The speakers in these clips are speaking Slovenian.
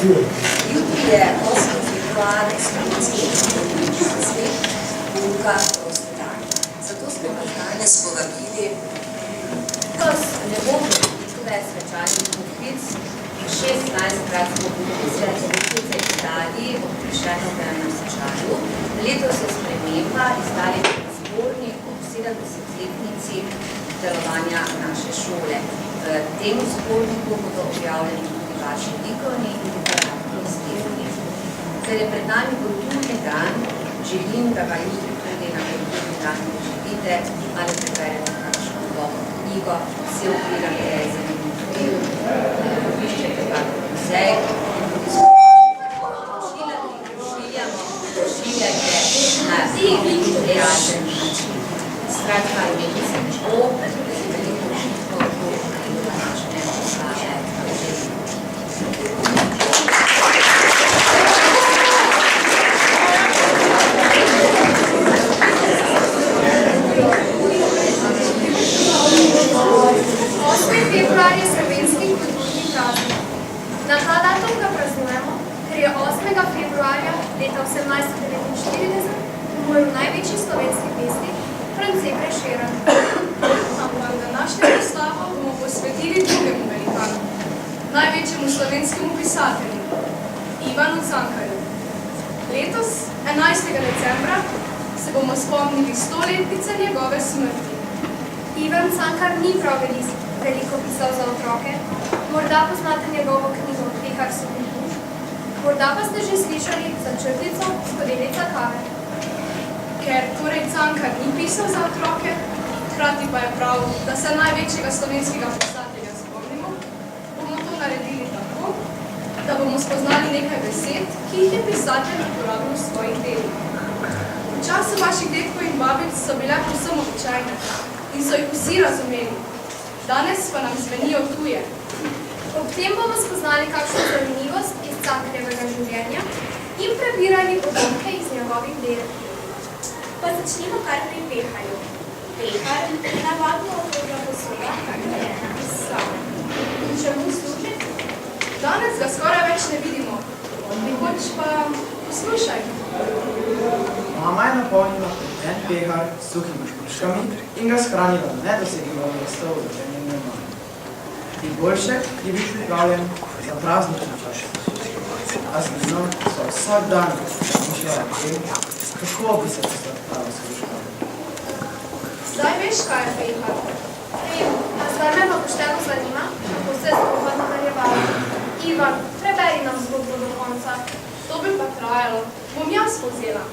Jutri je 8. februar, slovenski svet, pouka prosti dan. Zato smo vas danes povabili. Letos ne bom več svečanih poklic, 16krat smo bili svečanice izdali ob Prešernovem svečanju. Letos je sprememba, izdali zbornik ob 70-letnici delovanja naše šole. V tem zborniku bodo objavljeni tudi vaši likovni in literarni izdelki. Ker je pred nami kulturni dan, želim, da ga jutri tudi na kulturni dan doživite ali preberete kakšno dobro knjigo, si odpirate zanimiv film, obiščete kakšen muzej in tudi pošiljate na prijazen način. Skratka, imeti se lepo, veliko užitkov in današnje poslave. Februar je slovenski kulturni praznik. Na ta datum ga praznujemo, ker je 8. februarja leta 1849 umrl največji slovenski pesnik France Prešeren. Ampak današnjo razstavo bomo posvetili drugemu velikanu, največjemu slovenskemu pisatelju, Ivanu Cankarju. Letos, 11. decembra, se bomo spomnili 100-letnice njegove smrti. Ivan Cankar ni prav veliko pisal za otroke. Morda poznate njegovo knjigo Pehar suhih duš, morda pa ste že slišali za črtico Skodelica kave. Ker torej Cankar ni pisal za otroke, hkrati pa je prav, da se največjega slovenskega pisatelja spomnimo, bomo to naredili tako, da bomo spoznali nekaj besed, ki jih je pisatelj uporabil v svojih delih. V času vaših dedkov in babic so bile povsem običajne in so jih vsi razumeli. Danes pa nam zvenijo tuje. Ob tem bomo spoznali kakšno zanimivost iz Cankarjevega življenja in prebirali odlomke iz njegovih del. Pa začnimo kar pri Peharju. Pehar je navadno okrogla posoda, narejena iz slame. In čemu služi? Danes ga skoraj več ne vidimo. Nekoč pa poslušaj. Mama je napolnila en pehar s suhimi hruškami in ga shranila na nedosegljivo mesto v loženju mame. In boljše je bil pripravljen za praznični čas. A z njim so vsak dan mišljala o tem, kako bi se postarala s hruškami. Zdaj veš, kaj je pehar? Vem, a zdaj me pa pošteno zanima, kako se je zgodba nadaljevala. Ivan, preberi nam zgodbo do konca. To bi pa trajalo. Bom jaz povzela.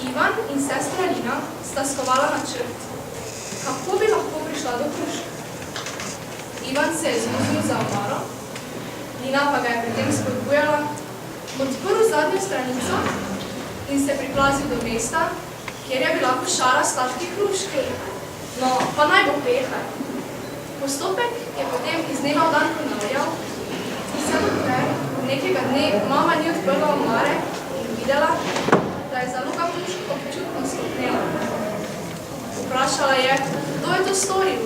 Ivan in sestra Lina sta skovala načrt, kako bi lahko prišla do hrušk. Ivan se je zmuznil za omaro, Lina pa ga je pri tem spodbujala, odprl zadnjo stranico in se priplazil do mesta, kjer je bila košara sladkih hrušk. No, pa naj bo pehar. Postopek je potem iz dneva v dan ponavljal, vse dokler nekega dne mama ni odprla omare in videla, da je zaloga hrušk občutno stopnela. Vprašala je, kdo je to storil,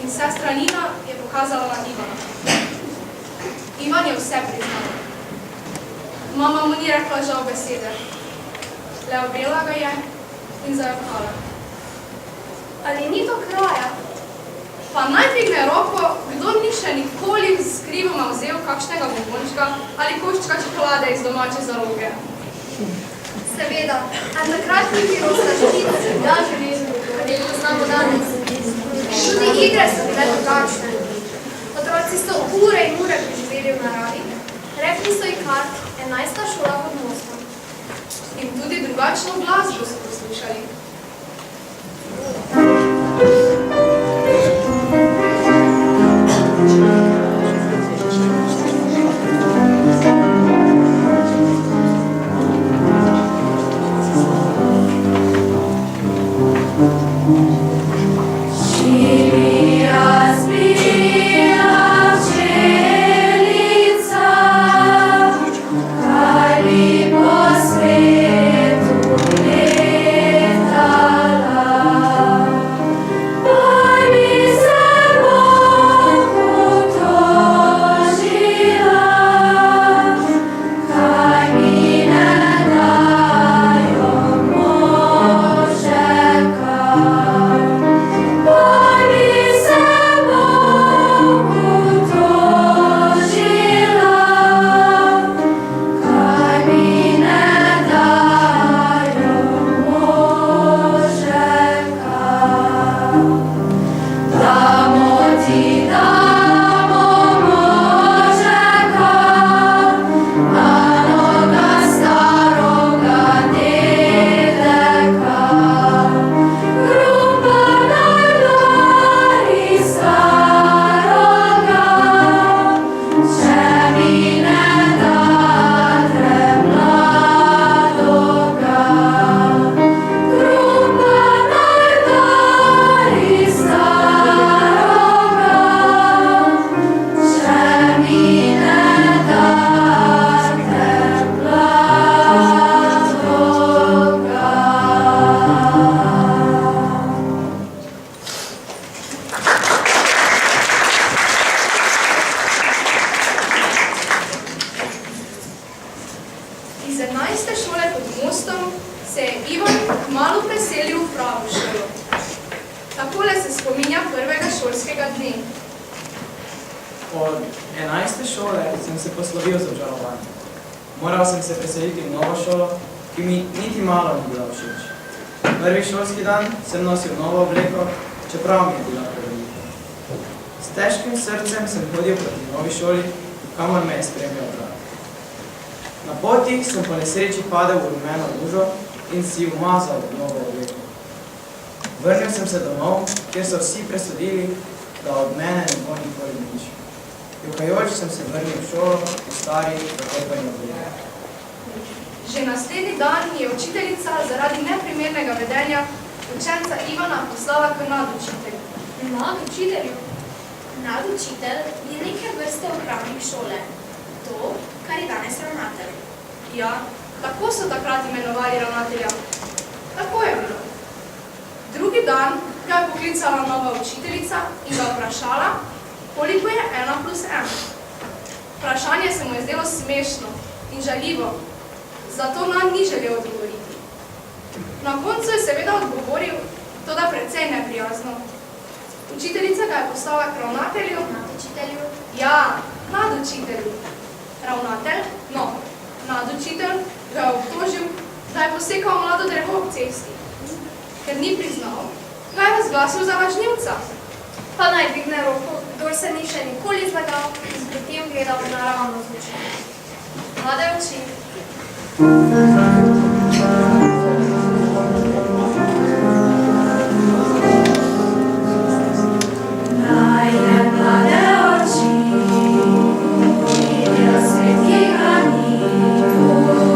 in sestra Nina je pokazala na Ivana. Ivan je vse priznal. Mama mu ni rekla žal besede. Le objela ga je in zajokala. Ali ni to kraja? Pa naj dvigne roko, kdo ni še nikoli skrivoma vzel kakšnega bombončka ali koščka čokolade iz domače zaloge. Seveda, a takrat ni bilo slaščic, da železni, kar je poznamo danes. Tudi igre so bile drugačne. Otroci so ure in ure preživeli v naravi. Rekli so ji kar 11. šola pod mostom. In tudi drugačno glasbo so poslušali. Svetu letala Od 11. šole sem se poslovil z obžalovanjem. Moral sem se preseliti v novo šolo, ki mi niti malo ni bila všeč. Prvi šolski dan sem nosil novo obleko, čeprav mi je bila prevelika. S težkim srcem sem hodil proti novi šoli, kamor me je spremljal brat. Na poti sem po nesreči padel v rumeno lužo in si umazal novo obleko. Vrnil sem se domov, kjer so vsi presodili, da od mene ne bo nikoli nič. Jokajoč sem se vrnil v šolo v stari zakopani obleki. Že naslednji dan je učiteljica zaradi neprimernega vedenja učenca Ivana poslala k nadučitelju. Nadučitelju? Nadučitelj je neke vrste upravnik šole. To, kar je danes ravnatelj. Ja, tako so takrat imenovali ravnatelja. Tako je bilo. Drugi dan ga je poklicala nova učiteljica in ga vprašala, koliko je 1+1. Vprašanje se mu je zdelo smešno in žaljivo, zato nam ni želel odgovoriti. Na koncu je seveda odgovoril, toda precej neprijazno. Učiteljica ga je poslala k ravnatelju. Nadučitelju? Ja, nadučitelju. Ravnatelj, no, nadučitelj ga je obtožil, da je posekal mlado drevo ob cesti. Ker ni priznal, ga je razglasil za lažnivca. Pa naj dvigne roko, kdor se ni še nikoli zlagal in potem gledal naravno zvučenje. Mlade oči. Najne mlade oči, vidijo svet, ki ga ni,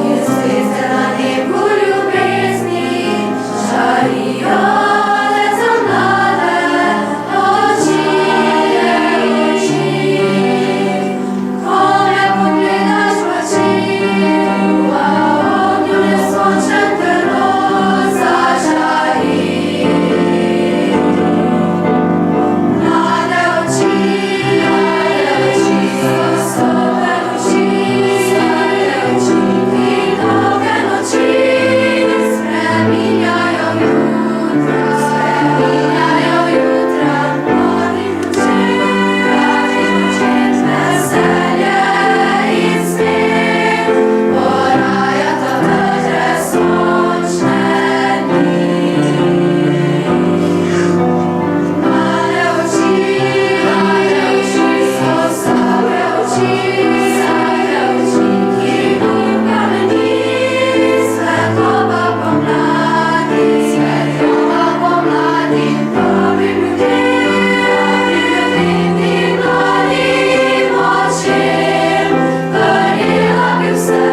je zvezde na nebu ljubezni, žarijo le za mlade oči. Ko me pogledaš v oči, v ognju neskončen grlo zažari. Mlade oči, visoke oči, ki dolge noči spreminjajo jutra, mladih očet, veselje in smeh, porajata vedre sončne dni. Mlade oči, visoke oči, ki ljubka meni, svetloba pomladi, dobrim ljudem in mladim očem, verjela bi vse,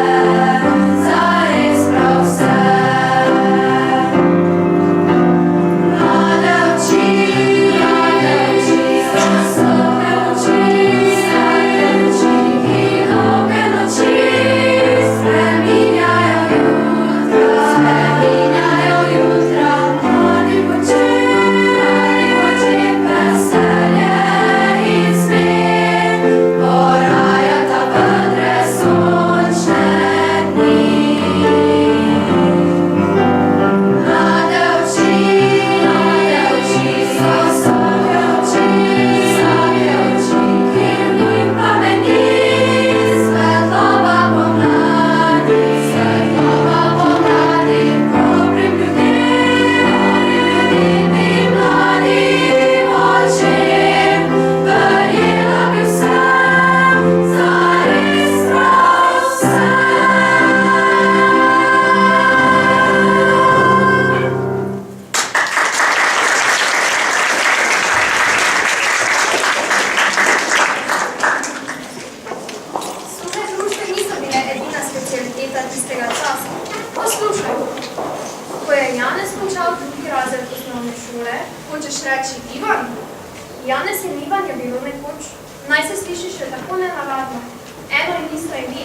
zares prav vse. Mlade oči, visoke oči, ki dolge noči spreminjajo jutra, mladim očem, veselje in smeh, porajata vedre sončne dni. Mlade oči, visoke oči, ki ljubka meni, svetloba pomladi, dobrim ljudem in mladim očem, verjela bi vse, zares prav vse. Suhe družbe niso bile edina specialiteta tistega časa. Poslušaj, Ko je Janez končal drugi razred osnovne šole, hočeš reči Ivan? Janez in Ivan je bilo nekoč. Naj se sliši še tako nenavadno. Eno in isto ime.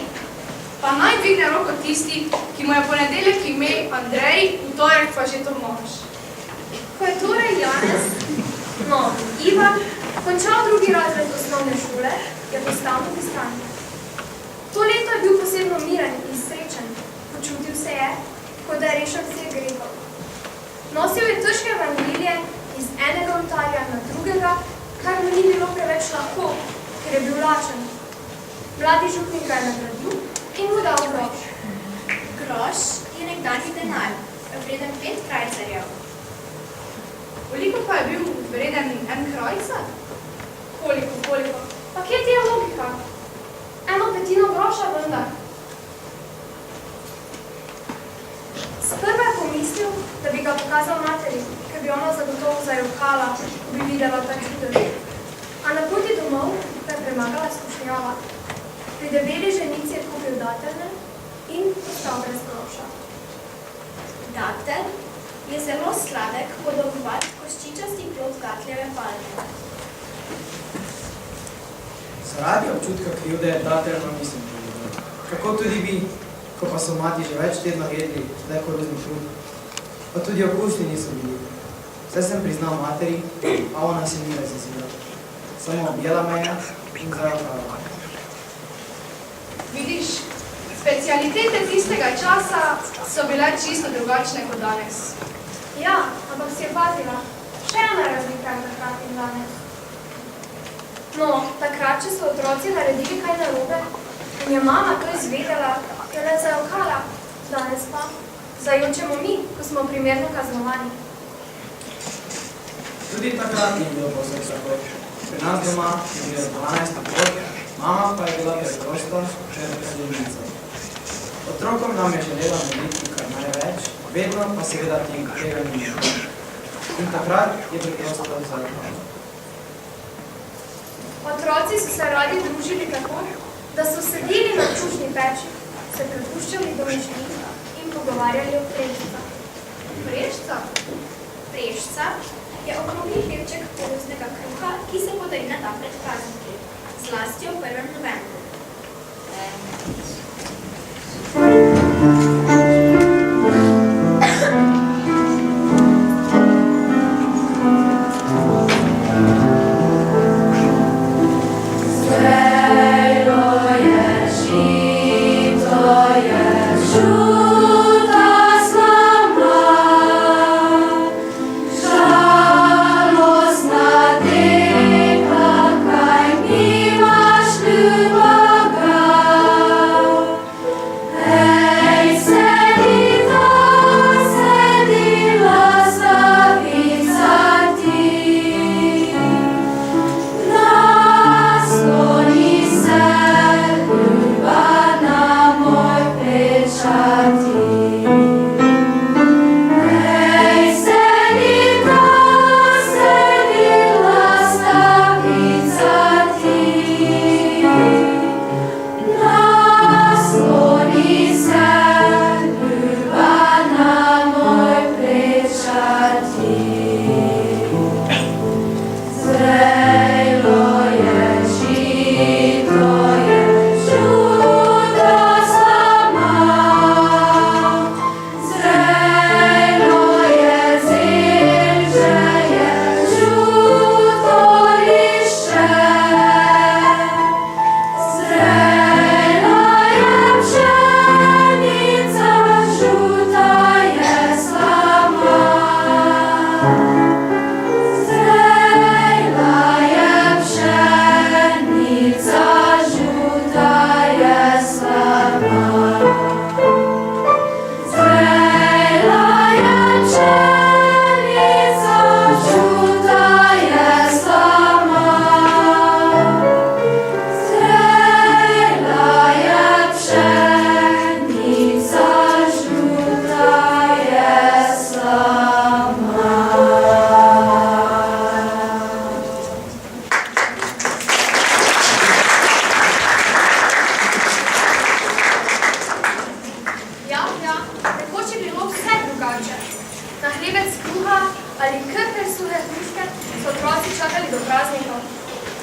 Pa naj dvigne roko tisti, ki mu je ponedeljek ime Andrej, v torek pa že Tomaž. Ko je torej Janez, Ivan, končal drugi razred osnovne šole, je postal protestant. To leto je bil posebno miren in srečen. Počutil se je, kot da je rešil vseh grehov. Nosil je težke evangelije iz enega oltarja na drugega, kar mu ni bilo preveč lahko, ker je bil lačen. Mladi župnik ga je nagradil in mu dal groš. Groš je nekdanji denar, vreden 5 krajcarjev. Koliko pa je bil vreden en krajcar? Koliko? Pa kje ti je logika? 1/5 groša vendar. Sprva je pomislil, da bi ga pokazal materi, ker bi ona zagotovo zajokala, ko bi videla ta čudež. A na poti domov pa je premagala skušnjava. Pri debeli ženici je kupil dateljne in ostal brez groša. Datel je zelo sladek, podolgovat, koščičasti plod datljeve palme. Zaradi občutka krivde dateljno nisem povedal. Kako tudi vi, ko pa so mati že več tednov jedli le koruzni kruh. Pa tudi okusni niso bili. Vse sem priznal materi, a ona se ni razjezila. Samo objela me je in zajokala. Vidiš, specialitete tistega časa so bile čisto drugačne kot danes. Ja, ampak si je pazila. Še ena razlika je takrat in danes. No, takrat, če so otroci naredili kaj narobe in je mama to izvedela, je le zajokala. Danes pa zajočemo mi, ko smo primerno kaznovani. Tudi takrat ni bilo povsem tako. Pri nas doma je bilo 12 otrok, mama pa je bila preprosta predsednica. Otrokom nam je želela narediti kar največ, vedno pa seveda tega ni bilo. In takrat je preprosto zajokala. Otroci so se radi družili tako, da so sedeli na čušni peči, se prepuščali domišljih in pogovarjali o preščicah. Prešca? Prešca je okrogli hlebček koruznega kruha, ki se podarina da pred prazniki, zlasti ob 1. novembru.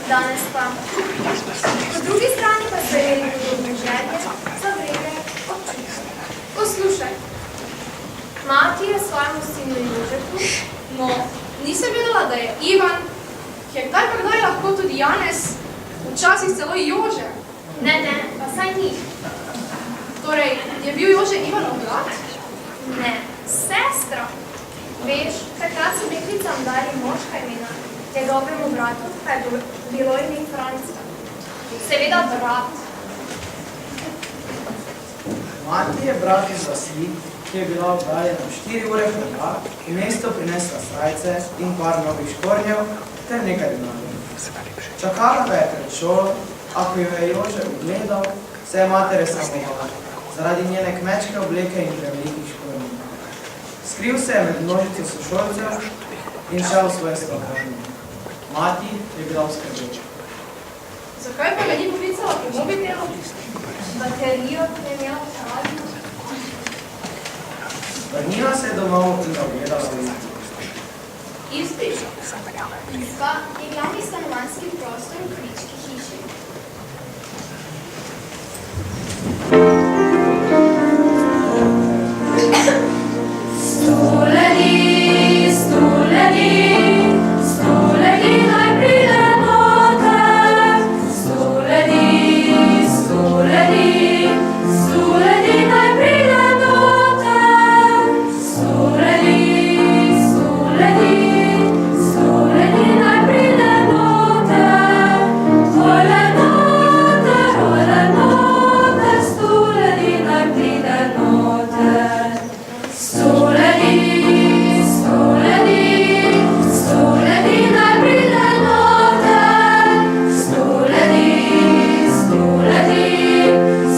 Danes pa. Po drugi strani pa so imeli podobne želje, zavrede, občutke. Poslušaj, mati je svojemu sinu Jožefu. No, nisem vedela, da je Ivan, ki je kdaj pa kdaj lahko tudi Janez, včasih celo Jože. Ne, pa saj ni. Torej, je bil Jože Ivanov brat? Ne, sestra. Veš, takrat so deklicam dali moška imena, njegovemu bratu pa je bilo ime Franca. Seveda brat. Mati je brat iz vasi, ki je bila oddaljena 4 ure hoda, v mesto prinesla srajce in par novih škornjev ter nekaj denarja. Čakala ga je pred šolo, a ko jo je Jože ugledal, se je matere sramovala, zaradi njene kmečke obleke in prevelikih škornjev. Skril se je med množico sošolcev in šel v svoje strokovanje. Mati je bila skrbeča. Zakaj pa me ni poklicala po mobitelu? Baterijo je imela pravi. Vrnila se je domov in ga ogledala v izbi. Izbi? Izba je glavni stanovanjski prostor v kmečki hiši. Stoledi, stoledi, stoledi naj pride noter. Stoledi, stoledi, stoledi naj pride noter. Stoledi, stoledi, stoledi naj pride noter. Ole noter, stoledi naj pride noter. Stoledi, stoledi, stoledi naj pride noter. Stoledi, stoledi,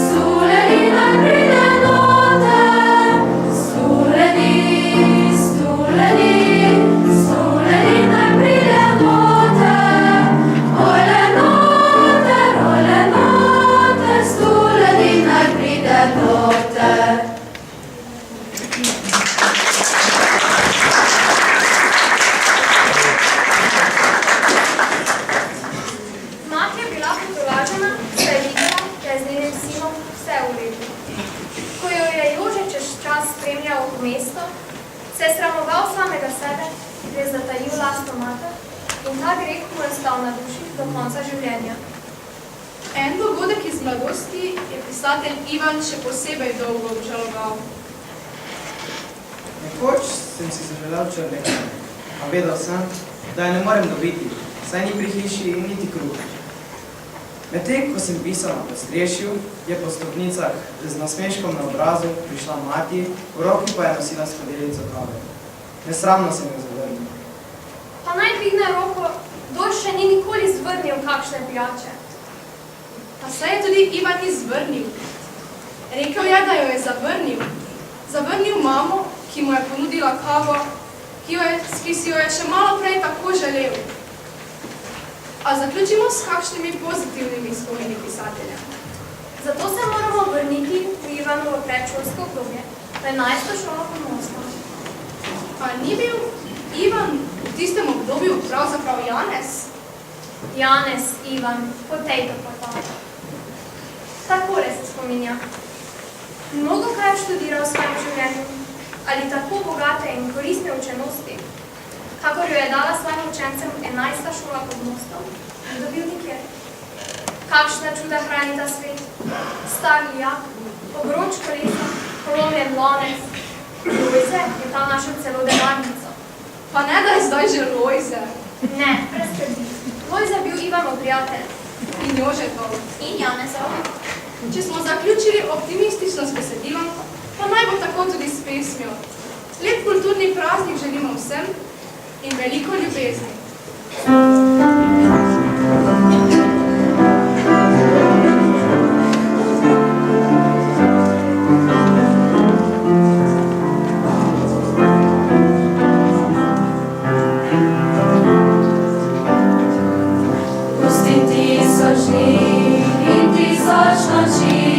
stoledi naj pride noter. Stoledi, stoledi, stoledi naj pride noter. Ole noter, stoledi naj pride noter. Mati je bila potolažena, da je videla, da je z njenim sinom vse v redu. Ko jo je Jože čez čas spremljal v mesto, se je sramoval samega sebe, da je zatajil lastno mater in ta greh mu je ostal na duši do konca življenja. En dogodek iz mladosti je pisatelj Ivan še posebej dolgo obžaloval. Nekoč sem si zaželel črnega, a vedel sem, da je ne morem dobiti, saj ni pri hiši niti kruha. Medtem, ko sem pisal na podstrešju, je po stopnicah z nasmeškom na obrazu prišla mati, v roki pa je nosila skodelico kave. Nesramno sem jo zavrnil. Pa naj dvigne roko, kdor še ni nikoli zvrnil kakšne pijače. Pa se je tudi Ivan izvrnil. Rekel je, da jo je zavrnil. Zavrnil mamo, ki mu je ponudila kavo, ki si jo je še malo prej tako želel. A zaključimo s kakšnimi pozitivnimi spomini pisatelja. Zato se moramo vrniti v Ivanovo predšolsko obdobje, v 11. šolo pod mostom. Pa ni bil Ivan v tistem obdobju pravzaprav Janez? Janez, Ivan, potato potato. Takole se spominja. Mnogo kaj je študiral v svojem življenju, ali tako bogate in koristne učenosti, kakor jo je dala svojim učencem 11. šola pod mostom, ni dobil nikjer. Kakšna čuda hrani ta svet? Star lijak, obroč kolesa, polomljen lonec. Lojze je tam našel celo denarnico. Pa ne, da je zdaj že Lojze. Ne, brez skrbi. Lojze je bil Ivanov prijatelj. In Jožetov. In Janezov. Če smo zaključili optimistično s besedilom, pa naj bo tako tudi s pesmijo. Lep kulturni praznik želimo vsem in veliko ljubezni. Pusti tisoč dni in tisoč noči.